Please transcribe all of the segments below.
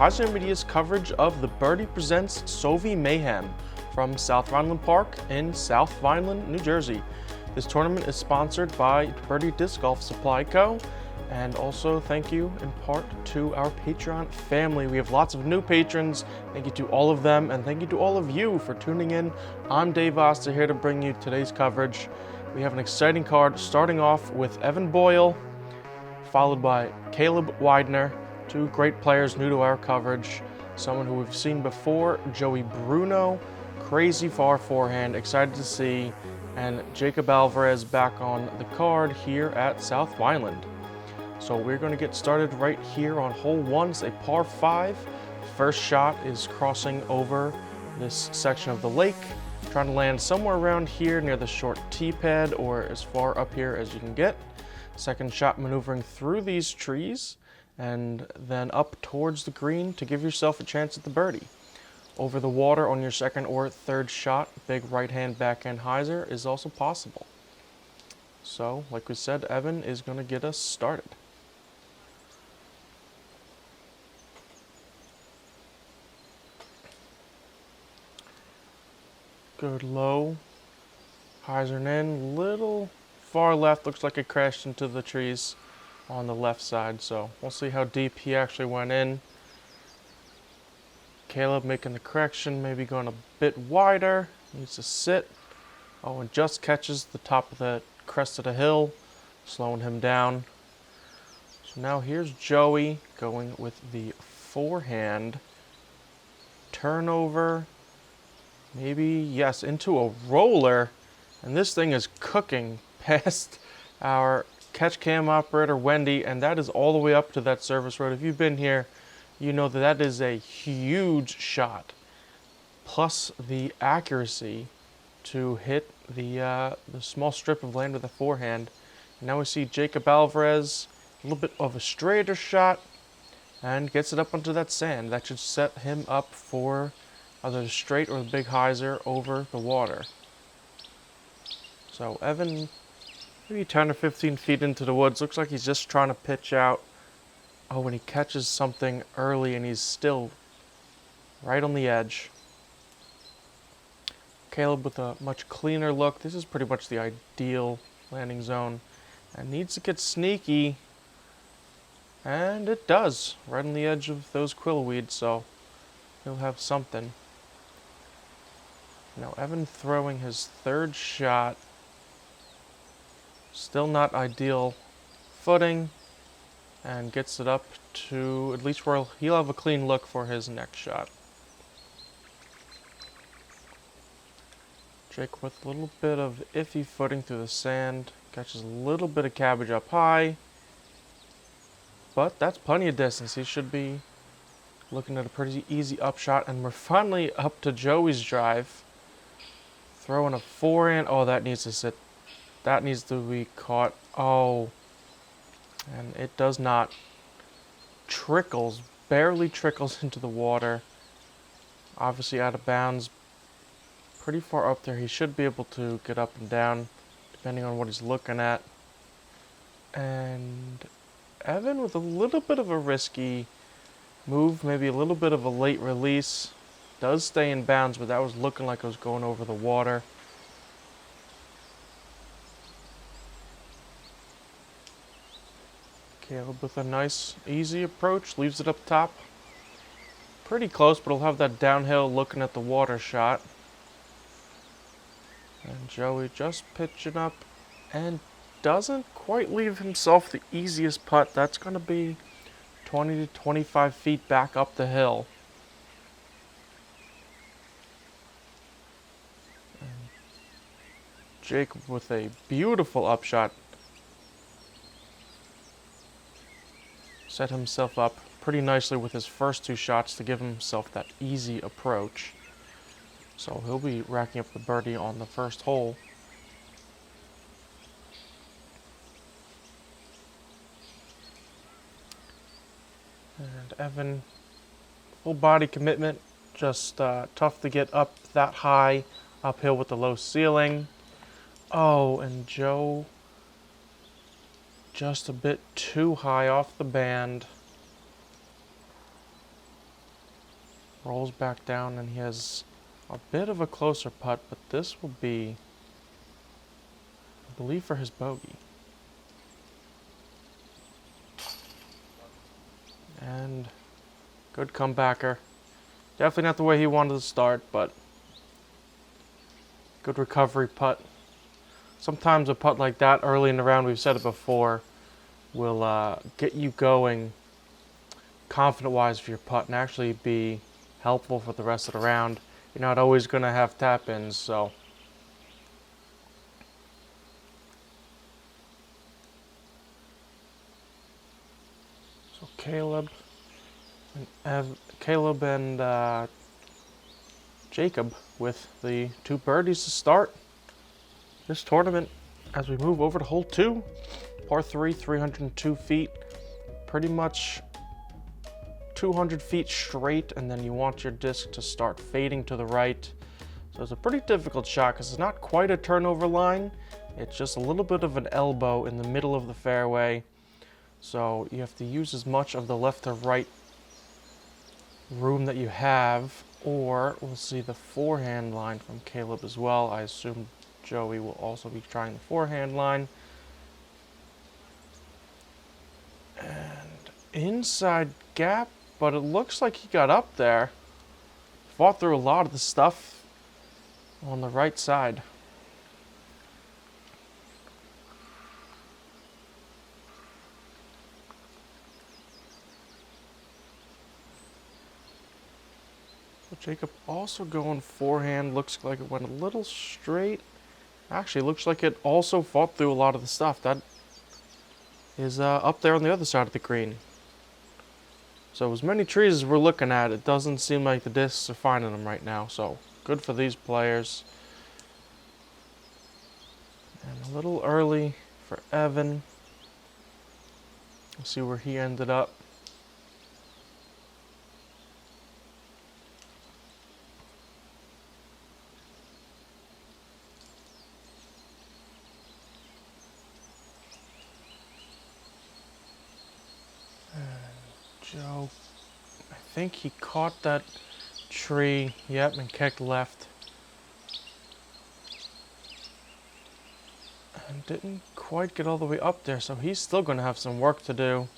HyzerMedia's coverage of the Birdie Presents SoVi MAYhem from South Vineland Park in South Vineland, New Jersey. This tournament is sponsored by Birdie Disc Golf Supply Co. And also thank you in part to our Patreon family. We have lots of new patrons. Thank you to all of them, and thank you to all of you for tuning in. I'm Dave Oster here to bring you today's coverage. We have an exciting card starting off with Evan Boyle, followed by Caleb Weidner, two great players new to our coverage. Someone who we've seen before, Joey Bruno, crazy far forehand, excited to see, and Jacob Alvarez back on the card here at South Vineland. So we're going to get started right here on hole 1. It's a par 5. First shot is crossing over this section of the lake, trying to land somewhere around here near the short tee pad or as far up here as you can get. Second shot maneuvering through these trees and then up towards the green to give yourself a chance at the birdie. Over the water on your second or third shot, big right hand backhand hyzer is also possible. So, like we said, Evan is going to get us started. Good low, hyzer in, little far left, looks like it crashed into the trees on the left side, so we'll see how deep he actually went in. Caleb making the correction, maybe going a bit wider, needs to sit. Oh, and just catches the top of the crest of the hill, slowing him down. So now here's Joey going with the forehand, turnover, maybe, yes, into a roller, and this thing is cooking past our catch cam operator Wendy, and that is all the way up to that service road. If you've been here, you know that that is a huge shot, plus the accuracy to hit the small strip of land with a forehand. And now we see Jacob Alvarez, a little bit of a straighter shot, and gets it up onto that sand. That should set him up for either the straight or the big hyzer over the water. So Evan, maybe 10 or 15 feet into the woods, looks like he's just trying to pitch out. Oh, when he catches something early and he's still right on the edge. Caleb with a much cleaner look. This is pretty much the ideal landing zone. And needs to get sneaky. And it does, right on the edge of those quillweeds, so he'll have something. Now Evan throwing his third shot. Still not ideal footing, and gets it up to at least where he'll have a clean look for his next shot. Jake with a little bit of iffy footing through the sand, catches a little bit of cabbage up high, but that's plenty of distance. He should be looking at a pretty easy upshot, and we're finally up to Joey's drive. Throwing a forehand. Oh, that needs to sit. That needs to be caught. Oh, and it does not. Trickles, barely trickles into the water. Obviously out of bounds. Pretty far up there. He should be able to get up and down, depending on what he's looking at. And Evan with a little bit of a risky move, maybe a little bit of a late release. Does stay in bounds, but that was looking like it was going over the water. Caleb with a nice, easy approach, leaves it up top. Pretty close, but he'll have that downhill looking at the water shot. And Joey just pitching up and doesn't quite leave himself the easiest putt. That's going to be 20 to 25 feet back up the hill. Jake with a beautiful upshot. Set himself up pretty nicely with his first two shots to give himself that easy approach. So he'll be racking up the birdie on the first hole. And Evan, full body commitment, just tough to get up that high, uphill with the low ceiling. Oh, and Joe just a bit too high off the band. Rolls back down, and he has a bit of a closer putt, but this will be, I believe, for his bogey. And good comebacker. Definitely not the way he wanted to start, but good recovery putt. Sometimes a putt like that early in the round, we've said it before, will get you going confident-wise for your putt and actually be helpful for the rest of the round. You're not always going to have tap-ins, so. So Caleb and Jacob with the 2 birdies to start this tournament. As we move over to hole 2, par 3, 302 feet, pretty much 200 feet straight, and then you want your disc to start fading to the right. So it's a pretty difficult shot because it's not quite a turnover line. It's just a little bit of an elbow in the middle of the fairway. So you have to use as much of the left to right room that you have, or we'll see the forehand line from Caleb as well. I assume Joey will also be trying the forehand line. And inside gap, but it looks like he got up there. Fought through a lot of the stuff on the right side. So Jacob also going forehand. Looks like it went a little straight. Actually, looks like it also fought through a lot of the stuff. That is up there on the other side of the green. So as many trees as we're looking at, it doesn't seem like the discs are finding them right now. So good for these players. And a little early for Evan. We'll see where he ended up. Joe, I think he caught that tree, yep, and kicked left. And didn't quite get all the way up there, so he's still going to have some work to do.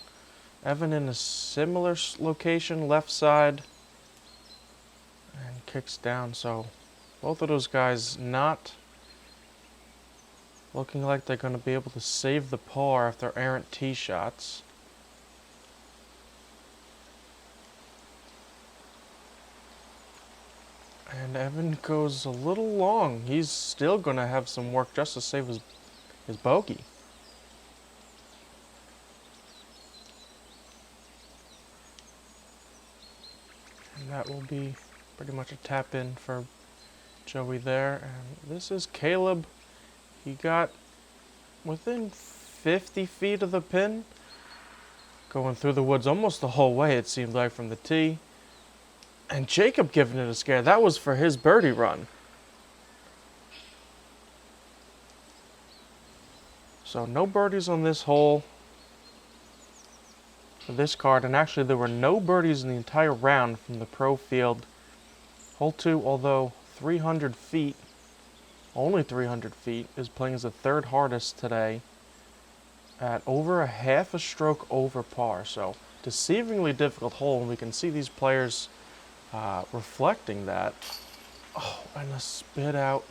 Evan in a similar location, left side, and kicks down, so both of those guys not looking like they're going to be able to save the par if they're errant tee shots. And Evan goes a little long. He's still going to have some work just to save his bogey. And that will be pretty much a tap in for Joey there. And this is Caleb. He got within 50 feet of the pin. Going through the woods almost the whole way, it seemed like, from the tee. And Jacob giving it a scare. That was for his birdie run. So no birdies on this hole for this card. And actually there were no birdies in the entire round from the pro field. Hole 2, although 300 feet, only 300 feet, is playing as the 3rd hardest today at over a half a stroke over par. So deceivingly difficult hole, and we can see these players reflecting that. Oh, and a spit out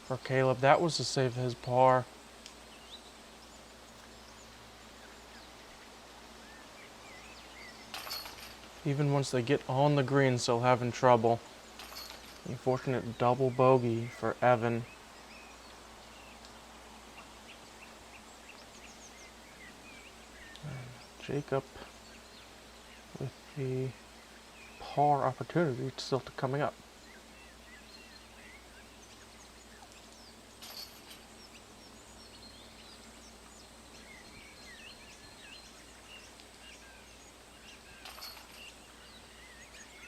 for Caleb. That was to save his par. Even once they get on the green, still having trouble. Unfortunate double bogey for Evan. And Jacob with the par opportunity still coming up.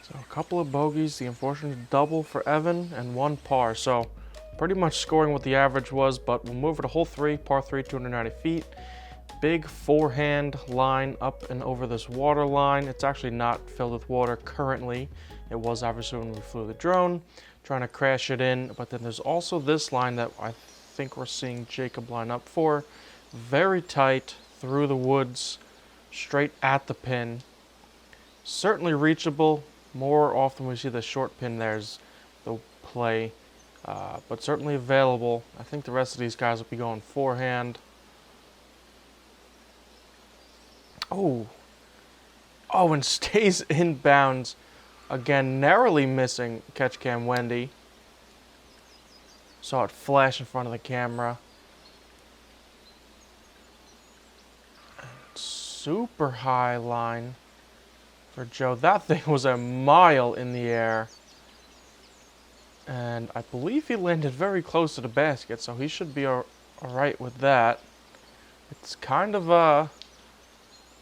So a couple of bogeys, the unfortunate double for Evan, and 1 par. So pretty much scoring what the average was, but we'll move over to hole 3, par 3, 290 feet. big forehand line up and over this water line. It's actually not filled with water currently. It was obviously when we flew the drone, trying to crash it in. But then there's also this line that I think we're seeing Jacob line up for. Very tight through the woods, straight at the pin. Certainly reachable. More often we see the short pin, there's the play. But certainly available. I think the rest of these guys will be going forehand. Oh, and stays in bounds. Again, narrowly missing catch cam Wendy. Saw it flash in front of the camera. And super high line for Joe. That thing was a mile in the air. And I believe he landed very close to the basket, so he should be all right with that. It's kind of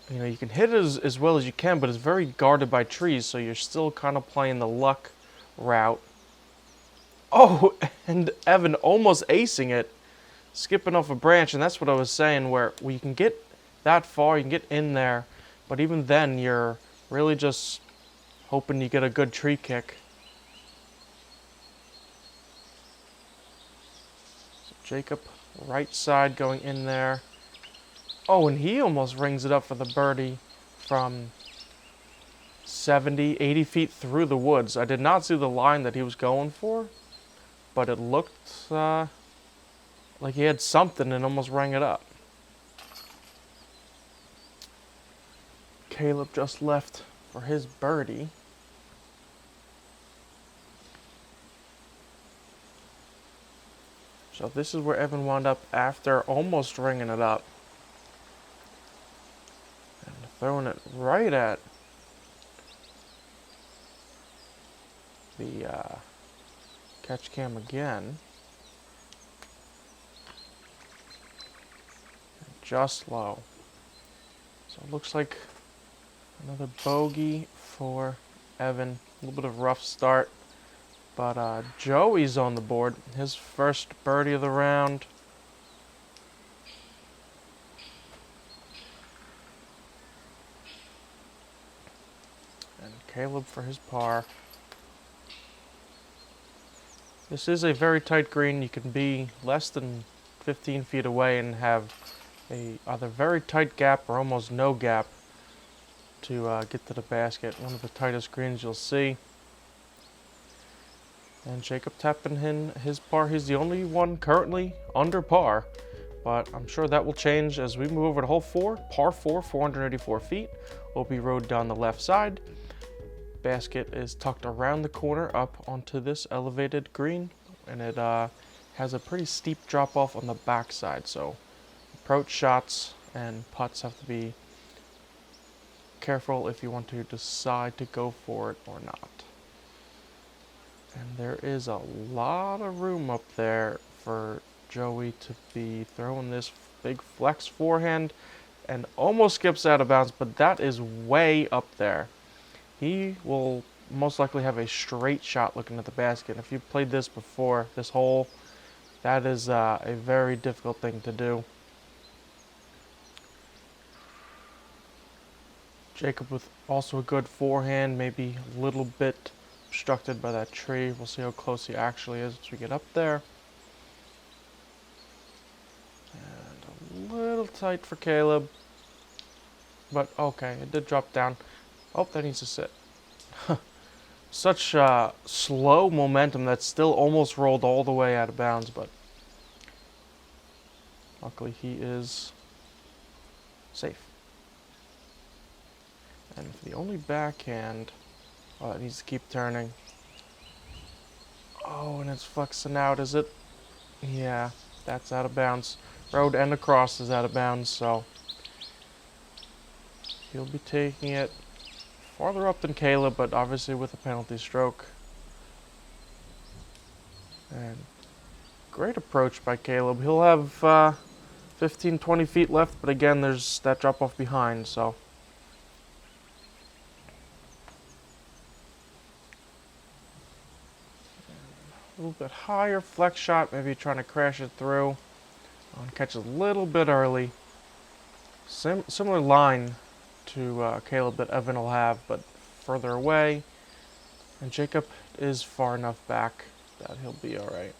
you know, you can hit it as well as you can, but it's very guarded by trees, so you're still kind of playing the luck route. Oh, and Evan almost acing it, skipping off a branch, and that's what I was saying, where you can get that far, you can get in there, but even then, you're really just hoping you get a good tree kick. So Jacob, right side going in there. Oh, and he almost rings it up for the birdie from 70, 80 feet through the woods. I did not see the line that he was going for, but it looked like he had something and almost rang it up. Caleb just left for his birdie. So this is where Evan wound up after almost ringing it up. Throwing it right at the catch cam again. And just low. So it looks like another bogey for Evan. A little bit of rough start. But Joey's on the board. His first birdie of the round. Caleb for his par. This is a very tight green. You can be less than 15 feet away and have a either very tight gap or almost no gap to get to the basket. One of the tightest greens you'll see. And Jacob tapping in his par. He's the only one currently under par, but I'm sure that will change as we move over to hole 4. Par 4, 484 feet. Will be rowed down the left side. Basket is tucked around the corner up onto this elevated green, and it has a pretty steep drop off on the back side, so approach shots and putts have to be careful if you want to decide to go for it or not. And there is a lot of room up there for Joey to be throwing this big flex forehand, and almost skips out of bounds, but that is way up there. He will most likely have a straight shot looking at the basket. If you've played this before, this hole, that is a very difficult thing to do. Jacob with also a good forehand, maybe a little bit obstructed by that tree. We'll see how close he actually is as we get up there. And a little tight for Caleb. But okay, it did drop down. Oh, that needs to sit. Such slow momentum that still almost rolled all the way out of bounds, but luckily he is safe. And for the only backhand, oh, it needs to keep turning. Oh, and it's flexing out, is it? Yeah, that's out of bounds. Road and across is out of bounds, so he'll be taking it farther up than Caleb, but obviously with a penalty stroke. And great approach by Caleb. He'll have 15, 20 feet left, but again, there's that drop off behind, so. A little bit higher flex shot, maybe trying to crash it through. And catch a little bit early. Similar line to Caleb that Evan will have, but further away. And Jacob is far enough back that he'll be alright.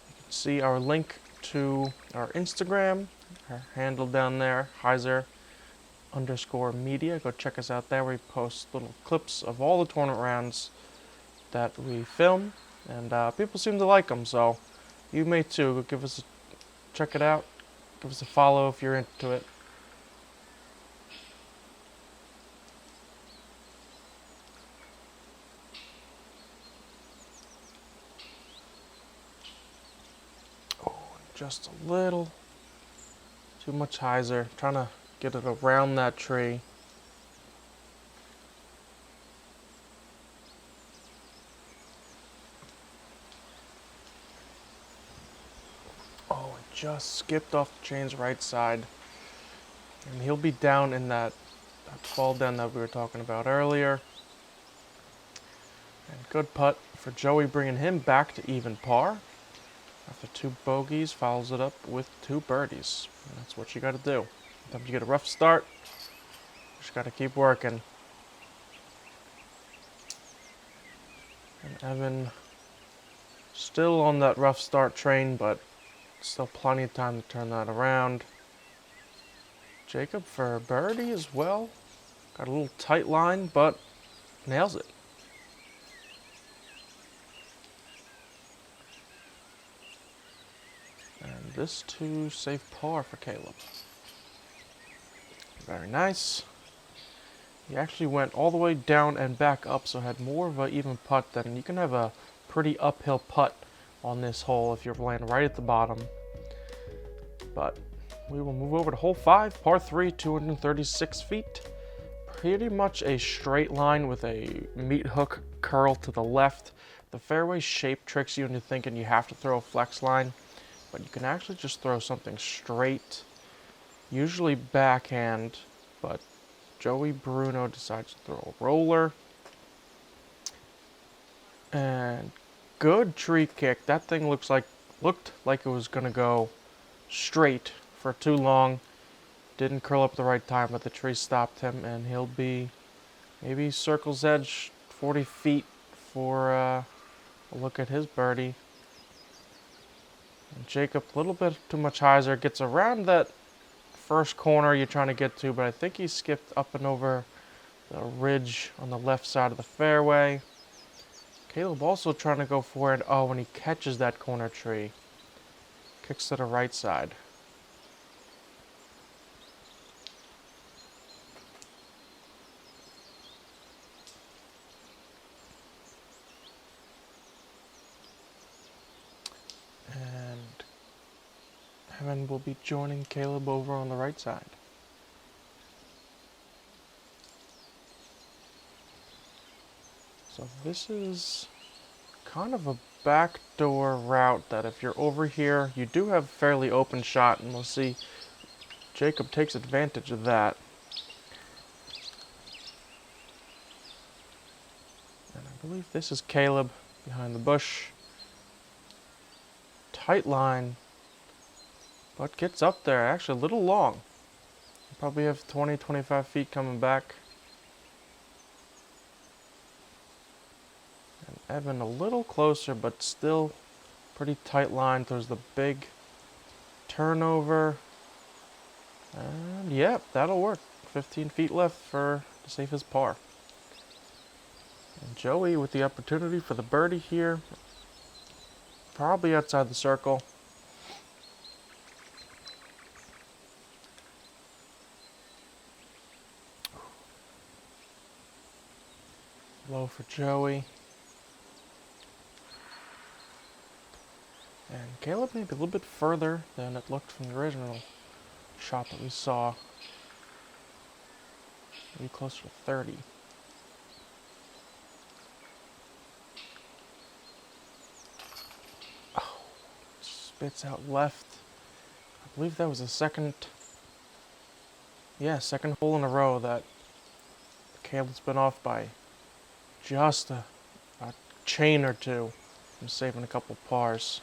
You can see our link to our Instagram, our handle down there, Hyzer_media. Go check us out there. We post little clips of all the tournament rounds that we film, and people seem to like them, so you may too. Give us check it out. Give us a follow if you're into it. Oh, just a little too much hyzer. Trying to get it around that tree. Oh, it just skipped off the chain's right side. And he'll be down in that fall down that we were talking about earlier. And good putt for Joey, bringing him back to even par. After 2 bogeys, follows it up with 2 birdies. And that's what you got to do. Sometimes you get a rough start, just got to keep working. And Evan still on that rough start train, but still plenty of time to turn that around. Jacob for birdie as well. Got a little tight line, but nails it. And this too, safe par for Caleb. Very nice. He actually went all the way down and back up, so had more of an even putt than you can have a pretty uphill putt on this hole if you're laying right at the bottom. But we will move over to hole 5, par 3, 236 feet. Pretty much a straight line with a meat hook curl to the left. The fairway shape tricks you into thinking you have to throw a flex line, but you can actually just throw something straight, usually backhand, but Joey Bruno decides to throw a roller. And good tree kick. That thing looked like it was gonna go straight for too long. Didn't curl up the right time, but the tree stopped him, and he'll be maybe circle's edge 40 feet for a look at his birdie. And Jacob, a little bit too much hyzer, gets around that first corner you're trying to get to, but I think he skipped up and over the ridge on the left side of the fairway. Caleb also trying to go for it. Oh, when he catches that corner tree. Kicks to the right side. And Evan will be joining Caleb over on the right side. So this is kind of a backdoor route that if you're over here, you do have a fairly open shot, and we'll see Jacob takes advantage of that. And I believe this is Caleb behind the bush. Tight line, but gets up there, actually a little long. You probably have 20-25 feet coming back. Evan a little closer, but still pretty tight line. There's the big turnover. And yep, that'll work. 15 feet left for the safest par. And Joey with the opportunity for the birdie here. Probably outside the circle. Low for Joey. And Caleb maybe a little bit further than it looked from the original shot that we saw. Maybe closer to 30. Oh, spits out left. I believe that was the second hole in a row that Caleb's been off by just a chain or two from saving a couple pars.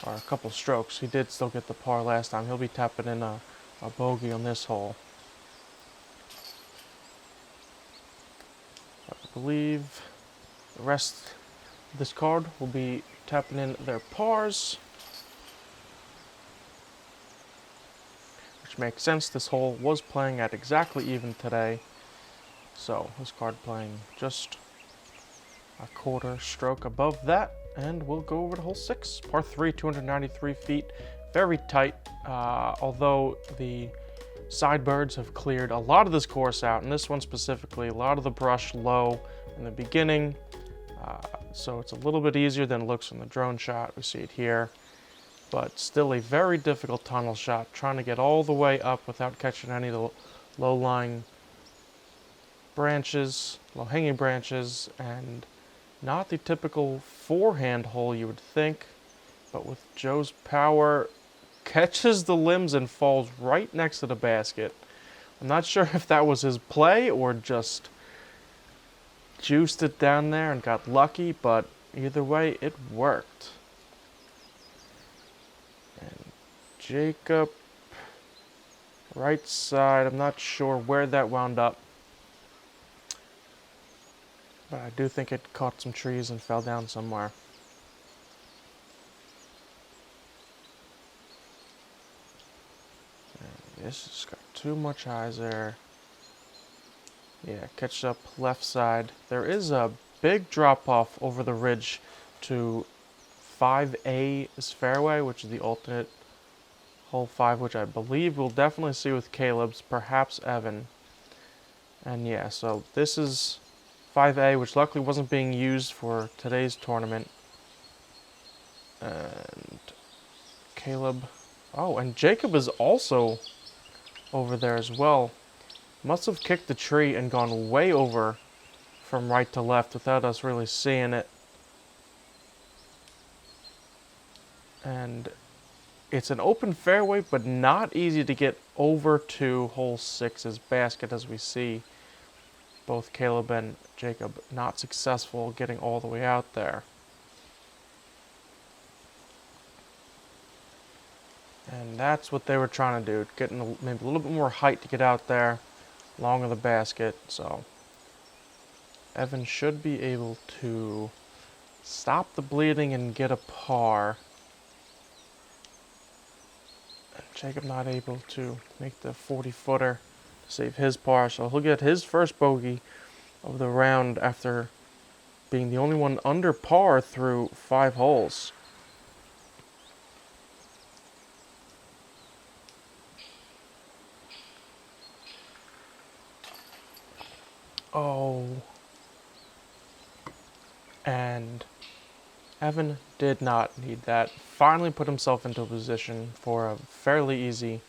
or a couple strokes. He did still get the par last time. He'll be tapping in a bogey on this hole. I believe the rest of this card will be tapping in their pars, which makes sense. This hole was playing at exactly even today, so this card playing just a quarter stroke above that, and we'll go over to hole 6, par 3, 293 feet, very tight, although the Sidebirds have cleared a lot of this course out, and this one specifically, a lot of the brush low in the beginning, so it's a little bit easier than it looks from the drone shot. We see it here, but still a very difficult tunnel shot, trying to get all the way up without catching any of the low-lying branches, low-hanging branches, and not the typical forehand hole you would think, but with Joe's power, catches the limbs and falls right next to the basket. I'm not sure if that was his play or just juiced it down there and got lucky, but either way, it worked. And Jacob, right side, I'm not sure where that wound up, but I do think it caught some trees and fell down somewhere. And this has got too much Hyzer. Yeah, catch up left side. There is a big drop off over the ridge to 5A's fairway, which is the alternate hole 5, which I believe we'll definitely see with Caleb's, perhaps Evan. And yeah, so this is 5A, which luckily wasn't being used for today's tournament. And Caleb, oh, and Jacob is also over there as well. Must have kicked the tree and gone way over from right to left without us really seeing it. And it's an open fairway, but not easy to get over to hole 6's basket, as we see both Caleb and Jacob not successful getting all the way out there. And that's what they were trying to do, getting maybe a little bit more height to get out there, long of the basket. So Evan should be able to stop the bleeding and get a par. And Jacob not able to make the 40-footer to save his par, so he'll get his first bogey of the round after being the only one under par through 5 holes. Oh. And Evan did not need that. Finally put himself into a position for a fairly easy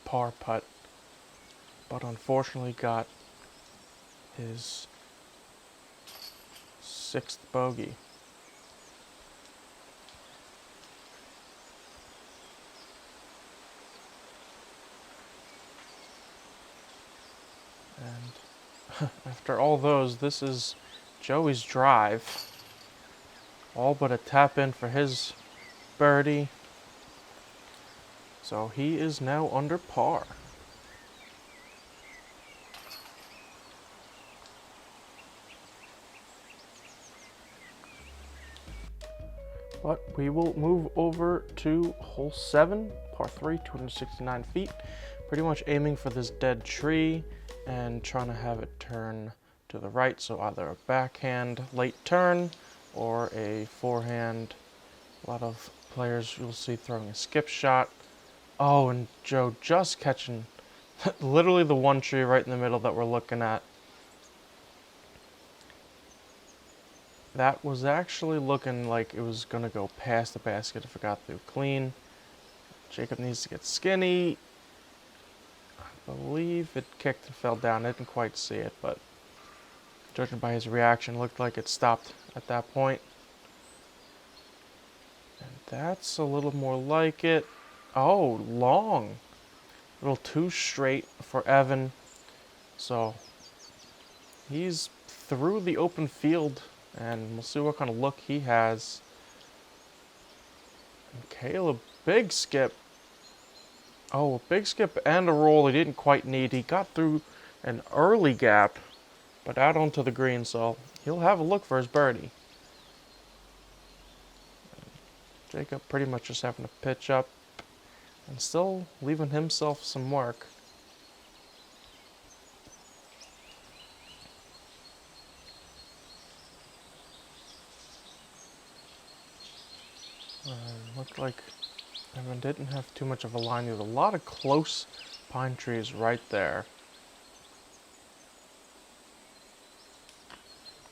par putt, but unfortunately got his 6th bogey. And after all those, this is Joey's drive. All but a tap in for his birdie. So he is now under par. But we will move over to hole 7, par 3, 269 feet. Pretty much aiming for this dead tree and trying to have it turn to the right. So either a backhand late turn or a forehand. A lot of players you'll see throwing a skip shot. Oh, and Joe just catching literally the one tree right in the middle that we're looking at. That was actually looking like it was going to go past the basket if it got through clean. Jacob needs to get skinny. I believe it kicked and fell down. I didn't quite see it, but judging by his reaction, it looked like it stopped at that point. And that's a little more like it. Oh, long. A little too straight for Evan. So he's through the open field, and we'll see what kind of look he has. Caleb, big skip. Oh, a big skip and a roll he didn't quite need. He got through an early gap, but out onto the green, so he'll have a look for his birdie. Jacob pretty much just having to pitch up and still leaving himself some work. Looked like Evan didn't have too much of a line. There's a lot of close pine trees right there.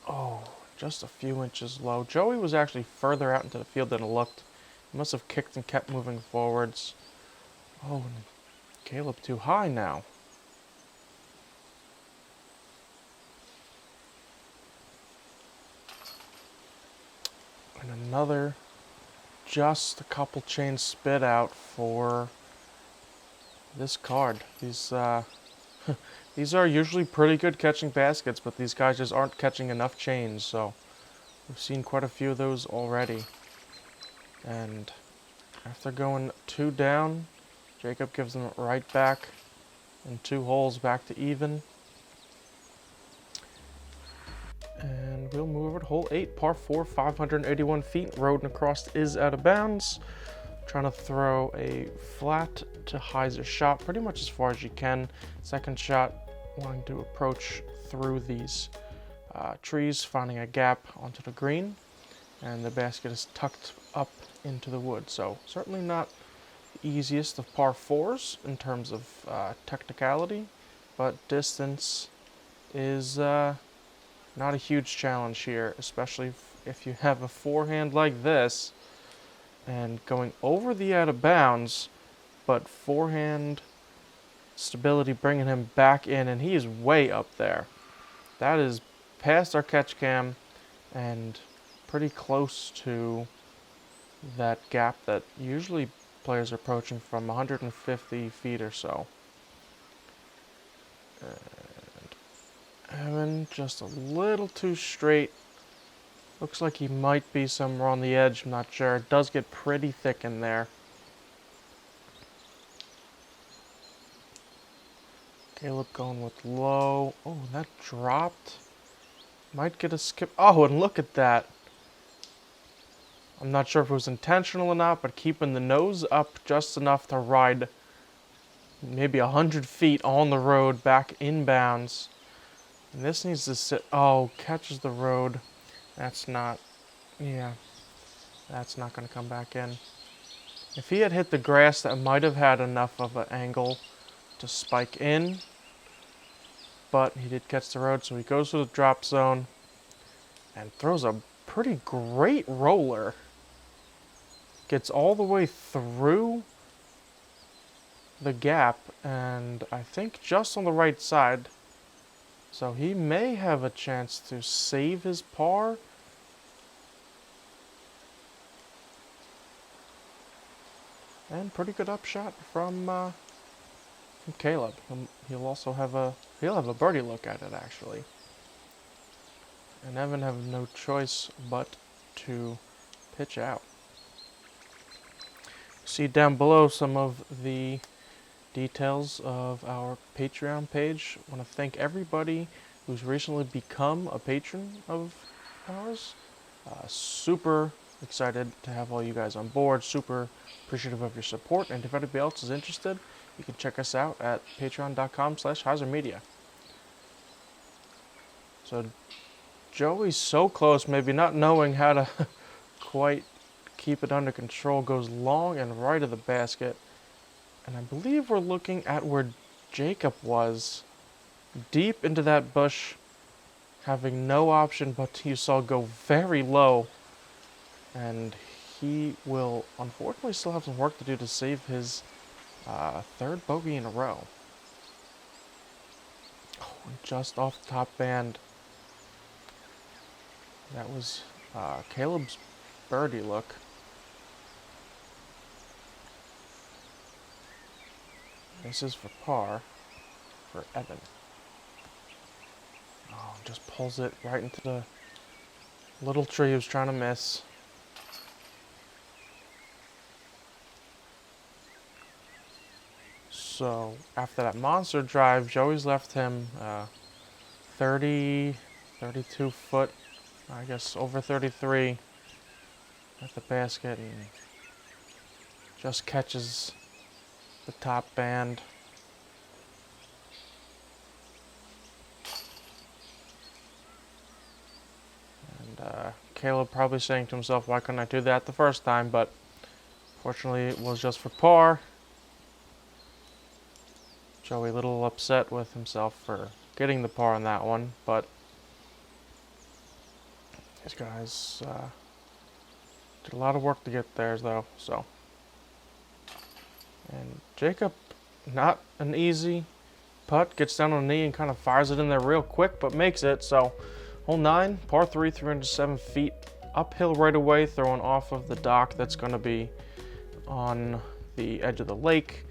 Oh, just a few inches low. Joey was actually further out into the field than it looked. He must have kicked and kept moving forwards. Oh, and Caleb too high now. And another, just a couple chains spit out for this card. These these are usually pretty good catching baskets, but these guys just aren't catching enough chains, so we've seen quite a few of those already. And after going 2 down, Jacob gives them right back in 2 holes back to even. And we'll move over to hole 8, par 4, 581 feet. Road and across is out of bounds. Trying to throw a flat to hyzer shot pretty much as far as you can. Second shot, wanting to approach through these trees, finding a gap onto the green. And the basket is tucked up into the wood. So certainly not the easiest of par 4s in terms of technicality, but distance is not a huge challenge here, especially if you have a forehand like this and going over the out of bounds, but forehand stability bringing him back in, and he is way up there. That is past our catch cam and pretty close to that gap that usually players are approaching from 150 feet or so. Evan just a little too straight. Looks like he might be somewhere on the edge. I'm not sure. It does get pretty thick in there. Caleb going with low. Oh, that dropped. Might get a skip. Oh, and look at that. I'm not sure if it was intentional or not, but keeping the nose up just enough to ride maybe 100 feet on the road back inbounds. And this needs to sit. Oh, catches the road. That's not. Yeah. That's not going to come back in. If he had hit the grass, that might have had enough of an angle to spike in. But he did catch the road, so he goes to the drop zone and throws a pretty great roller. Gets all the way through the gap, and I think just on the right side. So he may have a chance to save his par. And pretty good upshot from Caleb. He'll also have a birdie look at it actually. And Evan have no choice but to pitch out. See down below some of the details of our Patreon page. I want to thank everybody who's recently become a patron of ours. Super excited to have all you guys on board. Super appreciative of your support. And if anybody else is interested, you can check us out at patreon.com/HyzerMedia. So Joey's so close, maybe not knowing how to quite keep it under control, goes long and right of the basket. And I believe we're looking at where Jacob was, deep into that bush, having no option but you saw go very low. And he will unfortunately still have some work to do to save his third bogey in a row. Oh, just off the top band. That was Caleb's birdie look. This is for par for Evan. Oh, just pulls it right into the little tree he was trying to miss. So after that monster drive, Joey's left him 32 foot, I guess over 33 at the basket, and just catches the top band. And Caleb probably saying to himself, why couldn't I do that the first time? But fortunately it was just for par. Joey a little upset with himself for getting the par on that one, but these guys did a lot of work to get theirs though. So, and Jacob, not an easy putt, gets down on a knee and kind of fires it in there real quick, but makes it. So hole 9, par 3, 307 feet, uphill right away, throwing off of the dock that's going to be on the edge of the lake.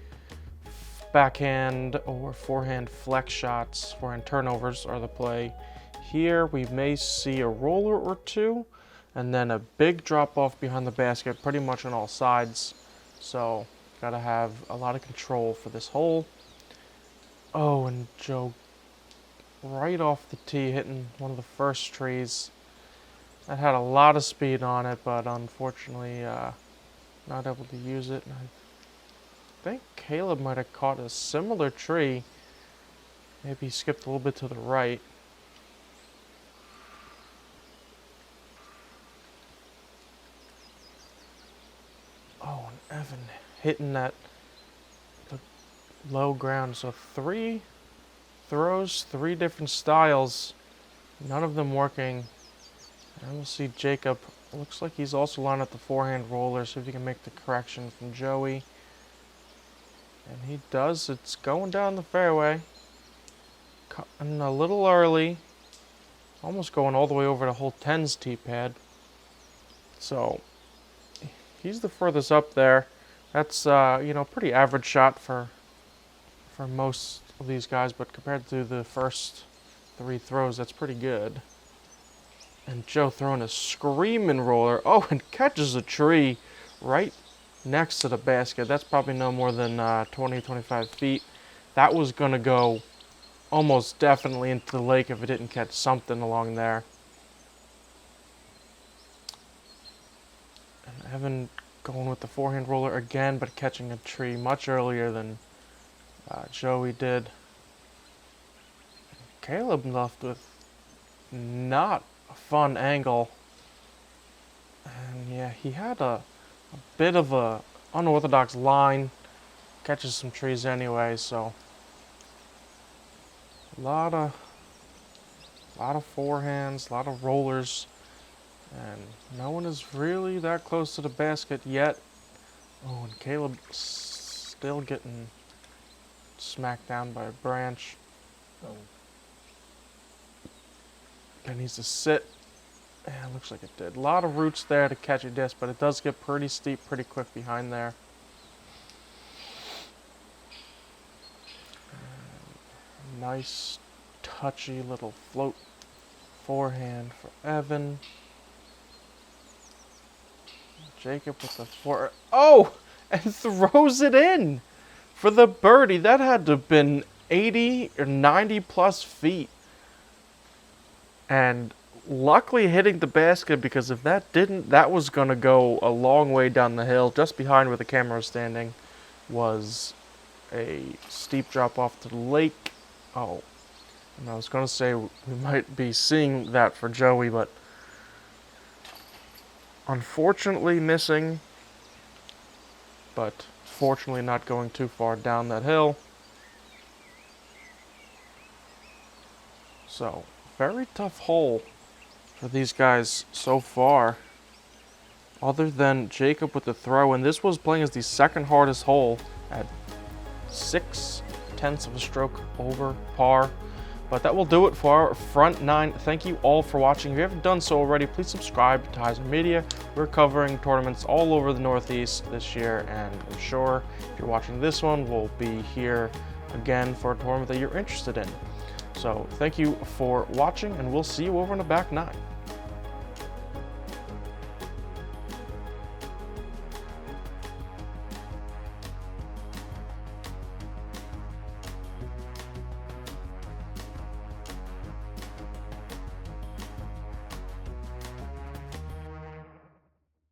Backhand or forehand flex shots, forehand turnovers are the play. Here we may see a roller or two, and then a big drop off behind the basket pretty much on all sides. So gotta have a lot of control for this hole. Oh, and Joe right off the tee hitting one of the first trees. That had a lot of speed on it, but unfortunately not able to use it. I think Caleb might have caught a similar tree. Maybe he skipped a little bit to the right. Oh, and Evan hitting that the low ground. So 3 throws, 3 different styles, none of them working. And we'll see Jacob. Looks like he's also lined up the forehand roller, see if he can make the correction from Joey. And he does. It's going down the fairway. Cutting a little early. Almost going all the way over to hole 10's tee pad. So he's the furthest up there. That's you know, pretty average shot for most of these guys, but compared to the first 3 throws, that's pretty good. And Joe throwing a screaming roller. Oh, and catches a tree right next to the basket. That's probably no more than 20-25 feet. That was going to go almost definitely into the lake if it didn't catch something along there. And Evan going with the forehand roller again, but catching a tree much earlier than Joey did. Caleb left with not a fun angle. And yeah, he had a bit of a unorthodox line. Catches some trees anyway, so a lot of forehands, a lot of rollers, and no one is really that close to the basket yet. Oh, and Caleb still getting smacked down by a branch. Oh. It needs to sit. Yeah, looks like it did. A lot of roots there to catch a disc, but it does get pretty steep pretty quick behind there. And nice, touchy little float forehand for Evan. Jacob with the oh! And throws it in for the birdie. That had to have been 80 or 90 plus feet. And luckily hitting the basket, because if that didn't, that was going to go a long way down the hill. Just behind where the camera was standing was a steep drop off to the lake. Oh, and I was going to say we might be seeing that for Joey, but unfortunately missing, but fortunately not going too far down that hill. So, very tough hole for these guys so far, other than Jacob with the throw, and this was playing as the second hardest hole at 0.6 of a stroke over par. But that will do it for our front 9. Thank you all for watching. If you haven't done so already, please subscribe to HyzerMedia. We're covering tournaments all over the Northeast this year, and I'm sure if you're watching this one, we'll be here again for a tournament that you're interested in. So thank you for watching, and we'll see you over in the back 9.